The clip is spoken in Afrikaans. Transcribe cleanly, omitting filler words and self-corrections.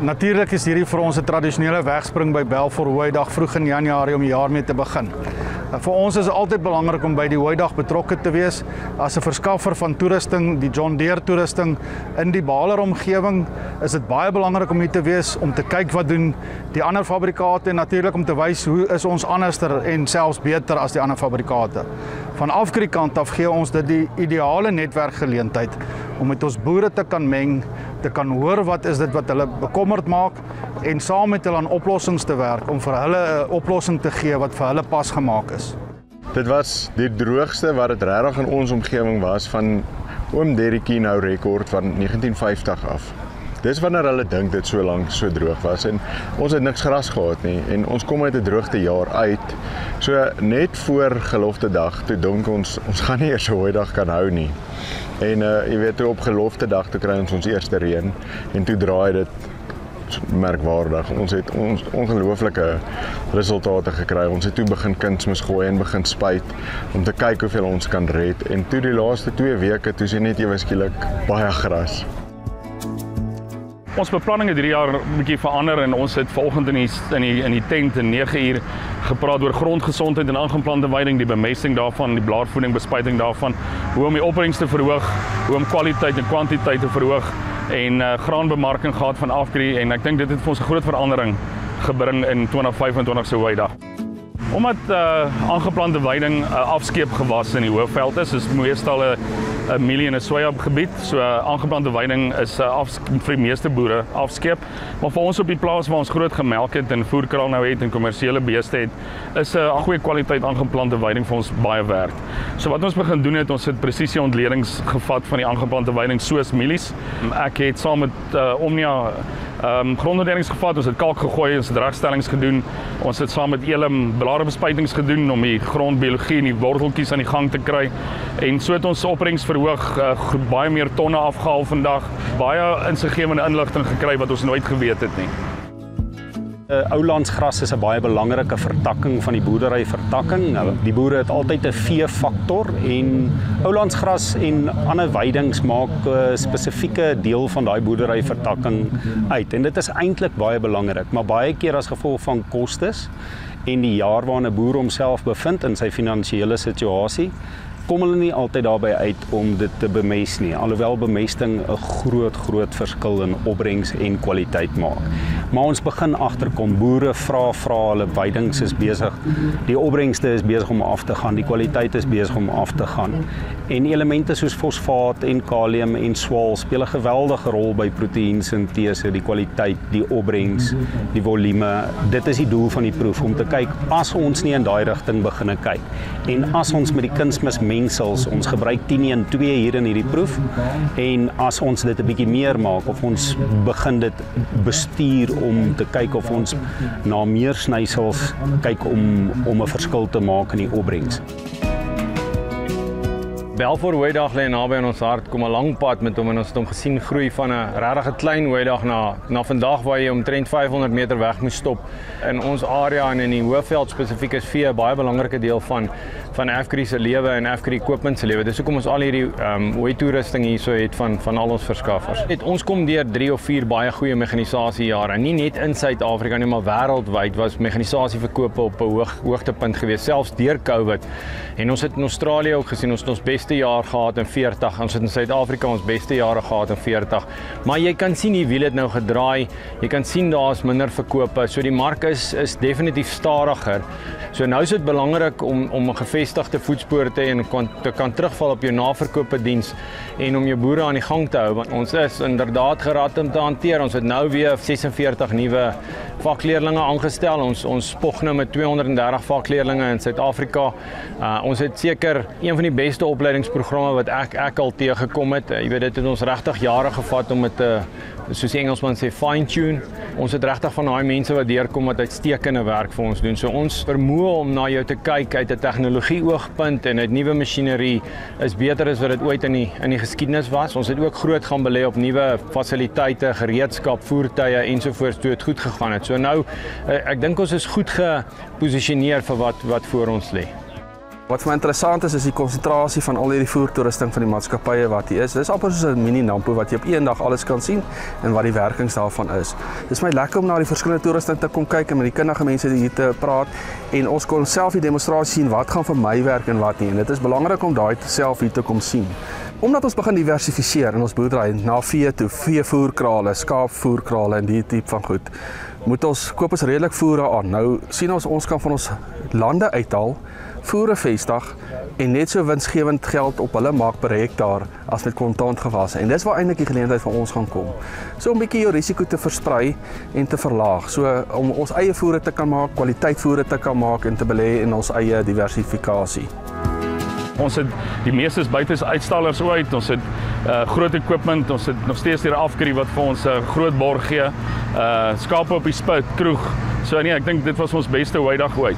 Natuurlik is hierdie vir ons 'n tradisionele wegspring by Balfour Hooidag vroeg in Januarie om die jaar mee te begin. Vir ons is dit altyd belangrik om by die Hooidag betrokke te wees as 'n verskaffer van toerusting, die John Deere toerusting in die Baler omgewing. Is dit baie belangrik om hier te wees, om te kyk wat doen die ander fabrikate en natuurlik om te wys hoe is ons anderster en selfs beter as die ander fabrikate. Van Afgri kant af gee ons dit die ideale netwerkgeleentheid om met ons boere te kan meng, te kan hoor wat is dit wat hulle bekommerd maak en saam met hulle aan oplossings te werk om vir hulle 'n oplossing te gee wat vir hulle pas gemaak is. Dit was die droogste wat dit regtig in ons omgewing was van oom Derrikie nou rekord van 1950 af. Dis wanneer hulle dink dit so lank so droog was en ons het niks gras gehad nie en ons kom uit 'n droogte jaar uit. So net voor Geloftedag toe dink ons gaan nie eers 'n Hooidag kan hou nie. En jy weet toe op Geloftedag toe kry ons eerste reën en toe draai dit merkwaardig. Ons het ongelooflike resultate gekry. Ons het toe begin kunsmis gooi en begin spuit om te kyk hoeveel ons kan red en toe die laaste 2 weke toe sien net ewe skielik baie gras. Ons beplanning het hierdie jaar 'n bietjie verander en ons het vanoggend in die tent in 9 uur gepraat oor grondgesondheid en aangeplante weiding, die bemesting daarvan, die blaarvoeding, bespuiting daarvan, hoe om die opbrengs te verhoog, hoe om kwaliteit en kwantiteit te verhoog en graanbemarking gehad van Afgri en ek dink dit het vir ons 'n groot verandering gebring in 2025 se Hooidag. Omdat aangeplante weiding 'n afskeepgewas in die Hoëveld is meestal 'n mielie en 'n soja gebied. So aangeplante weiding is vir die meeste boere afskeep. Maar vir ons op die plaas waar ons groot gemelk het en voerkraal nou het en kommersiële beeste het, is 'n goeie kwaliteit aangeplante weiding vir ons baie werd. So wat ons begin doen het, ons het presisie ontledings gevat van die aangeplante weiding soos mielies. Ek het saam met Omnia grondontledings gevat, ons het kalk gegooi, ons het regstellings gedoen, ons het saam met Elim blaarbespuitings gedoen om die grondbiologie en die worteltjies aan die gang te kry en so het ons opbrengs verhoog, baie meer tonne afgehaal vandag, baie insiggewende inligting gekry wat ons nooit geweet het nie. Oulandsgras is 'n baie belangrike vertakking van die boerderyvertakking. Die boere het altyd 'n veefaktor en oulandsgras en ander weidings maak 'n spesifieke deel van daai boerderyvertakking uit. En dit is eintlik baie belangrik, maar baie keer as gevolg van kostes en die jaar waarin 'n boer homself bevind in sy finansiële situasie, kom hulle nie altyd daarby uit om dit te bemest nie, alhoewel bemesting 'n groot verskil in opbrengs en kwaliteit maak. Maar ons begin agterkom, boere vra hulle weidings is besig, die opbrengste is besig om af te gaan, die kwaliteit is besig om af te gaan. En elemente soos fosfaat en kalium en swaal speel 'n geweldige rol by proteïensintese, die kwaliteit, die opbrengs, die volume. Dit is die doel van die proef, om te kyk, as ons nie in daai rigting begin kyk, en as ons met die kunsmismengsels, ons gebruik 10-1-2 hier in hierdie proef, en as ons dit 'n bietjie meer maak, of ons begin dit bestuur om te kyk of ons na meer snysels kyk om 'n verskil te maak in die opbrengs. Balfour Hooidag lê naby aan ons hart, kom 'n lang pad met hom en ons het hom gesien groei van 'n regtig klein Hooidag na vandag waar jy omtrent 500 meter weg moes stop. In ons area en in die Hoëveld spesifiek is vee 'n baie belangrike deel van Afgri se lewe en Afgri Koopman se lewe. Dis hoekom ons al hierdie hoë toerusting hierso het van al ons verskaffers. Ons kom deur 3 of 4 baie goeie meganisasiejare, nie net in Suid-Afrika nie, maar wêreldwyd was meganisasieverkope op 'n hoogtepunt gewees, selfs deur COVID. En ons het in Australië ook gesien, ons het ons beste jaar gehad in 40, ons het in Suid-Afrika ons beste jare gehad in 40. Maar jy kan sien die wiel het nou gedraai, jy kan sien daar's minder verkope, so die mark is definitief stadiger. So nou is dit belangrik om 'n gevestigde voetspoor te hê en te kan terugval op jou naverkope diens en om jou boere aan die gang te hou, want ons is inderdaad gerad om te hanteer. Ons het nou weer 46 nuwe vakleerlinge aangestel. Ons spog nou met 230 vakleerlinge in Suid-Afrika. Ons het seker een van die beste opleidingsprogramme wat ek al teëgekom het. Jy weet, dit het ons regtig jare gevat om dit soos die Engelsman sê, fine-tune. Ons het regtig van daai mense wat deurkom wat uitstekende werk vir ons doen. So ons vermoë om na jou te kyk uit 'n tegnologie oogpunt en uit nuwe masjinerie is beter as wat dit ooit in die geskiedenis was. Ons het ook groot gaan belê op nuwe fasiliteite, gereedskap, voertuie ensovoorts toe dit goed gegaan het. So nou, ek dink ons is goed geposisioneer vir wat voor ons lê. Wat vir my interessant is die konsentrasie van al hierdie voertoerusting van die maatskappye wat hier is. Dis amper soos 'n mini Nampo wat jy op een dag alles kan sien en wat die werkings daarvan is. Dis my lekker om na die verskillende toerusting te kom kyk en met die kundige mense hier te praat en ons kon self die demonstrasie sien wat gaan vir my werk en wat nie. En dit is belangrik om daai self hier te kom sien. Omdat ons begin diversifiseer in ons boerdery na vee toe, veevoerkrale, skaapvoerkrale en die tipe van goed, koop ons redelik voere aan. Nou sien ons kan van ons lande uithaal, voere vestig en net so winsgewend geld op hulle maak per hektaar as met kontant gewasse. En dis waar eintlik die geleentheid vir ons gaan kom. So om 'n bietjie jou risiko te versprei en te verlaag. So om ons eie voere te kan maak, kwaliteit voere te kan maak en te belê in ons eie diversifikasie. Ons het die meeste buite uitstallers uit, ons het groot equipment, ons het nog steeds hier 'n afkrie wat vir ons 'n groot borg gee, skape op die spit, kroeg. So nee, ek dink dit was ons beste Weidag ooit.